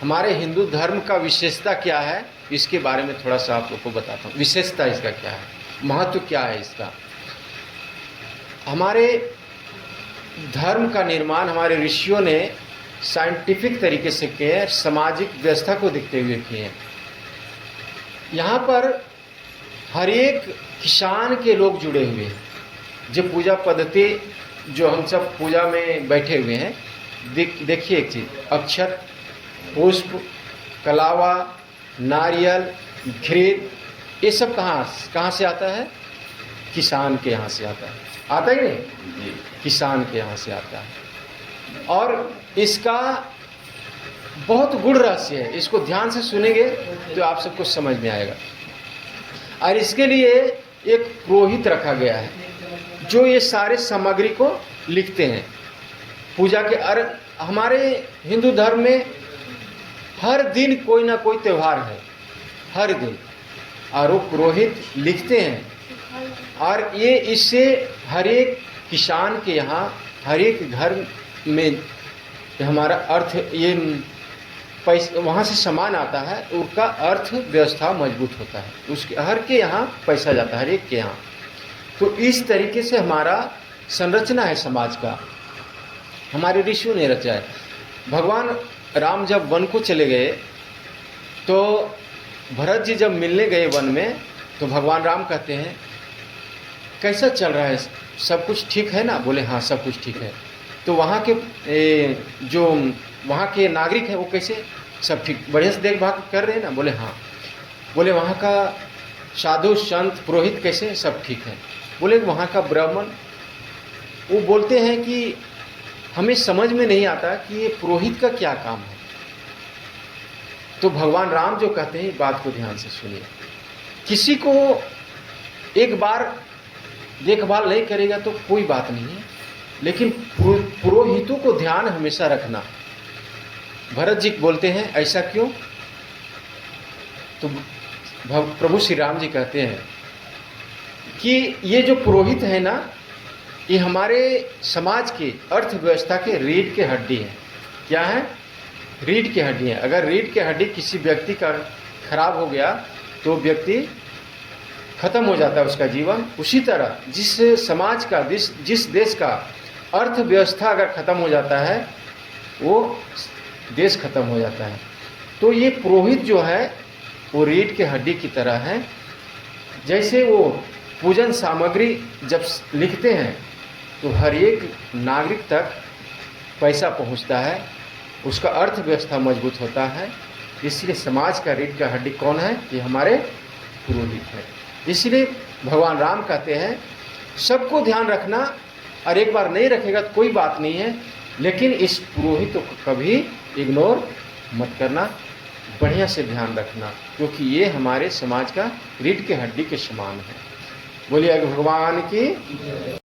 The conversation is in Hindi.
हमारे हिंदू धर्म का विशेषता क्या है, इसके बारे में थोड़ा सा आप लोग को बताता हूँ। विशेषता इसका क्या है, महत्व क्या है इसका। हमारे धर्म का निर्माण हमारे ऋषियों ने साइंटिफिक तरीके से किए हैं, सामाजिक व्यवस्था को देखते हुए किए हैं। यहाँ पर हर एक किसान के लोग जुड़े हुए हैं। जो पूजा पद्धति जो हम सब पूजा में बैठे हुए हैं, देखिए एक चीज़, अक्षत, पुष्प, कलावा, नारियल, घृत, ये सब कहाँ से आता है? किसान के यहाँ से आता है। आता ही नहीं, किसान के यहाँ से आता है। और इसका बहुत गूढ़ रहस्य है, इसको ध्यान से सुनेंगे तो आप सबको समझ में आएगा। और इसके लिए एक पुरोहित रखा गया है जो ये सारे सामग्री को लिखते हैं पूजा के। और हमारे हिंदू धर्म में हर दिन कोई ना कोई त्यौहार है, हर दिन, और वो पुरोहित लिखते हैं। और ये इससे हर एक किसान के यहाँ, हर एक घर में हमारा अर्थ, ये पैसा वहाँ से सामान आता है, उसका अर्थ व्यवस्था मजबूत होता है। उसके हर के यहाँ पैसा जाता है, हर एक के यहाँ। तो इस तरीके से हमारा संरचना है समाज का, हमारे ऋषियों ने रचा है। भगवान राम जब वन को चले गए तो भरत जी जब मिलने गए वन में, तो भगवान राम कहते हैं कैसा चल रहा है, सब कुछ ठीक है ना? बोले हाँ सब कुछ ठीक है। तो वहाँ के जो वहाँ के नागरिक हैं वो कैसे, सब ठीक, बढ़िया से देखभाल कर रहे हैं ना? बोले हाँ। बोले वहाँ का साधु संत पुरोहित कैसे, सब ठीक है। बोले वहाँ का ब्राह्मण, वो बोलते हैं कि हमें समझ में नहीं आता कि ये पुरोहित का क्या काम है। तो भगवान राम जो कहते हैं, बात को ध्यान से सुनिए, किसी को एक बार देखभाल नहीं करेगा तो कोई बात नहीं है, लेकिन पुरोहितों को ध्यान हमेशा रखना। भरत जी बोलते हैं ऐसा क्यों? तो प्रभु श्री राम जी कहते हैं कि ये जो पुरोहित है ना, ये हमारे समाज की अर्थव्यवस्था के रीढ़ की हड्डी है। क्या है? रीढ़ की हड्डी है। अगर रीढ़ की हड्डी किसी व्यक्ति का खराब हो गया तो व्यक्ति खत्म हो जाता है, उसका जीवन। उसी तरह जिस समाज का, जिस देश का अर्थव्यवस्था अगर खत्म हो जाता है, वो देश खत्म हो जाता है। तो ये पुरोहित जो है वो रीढ़ की हड्डी की तरह है। जैसे वो पूजन सामग्री जब लिखते हैं तो हर एक नागरिक तक पैसा पहुंचता है, उसका अर्थव्यवस्था मजबूत होता है। इसलिए समाज का रीढ़ का हड्डी कौन है? ये हमारे पुरोहित है। इसलिए भगवान राम कहते हैं सबको ध्यान रखना, और एक बार नहीं रखेगा तो कोई बात नहीं है, लेकिन इस पुरोहित को कभी इग्नोर मत करना, बढ़िया से ध्यान रखना, क्योंकि ये हमारे समाज का रीढ़ की हड्डी के समान है। बोलिए भगवान की।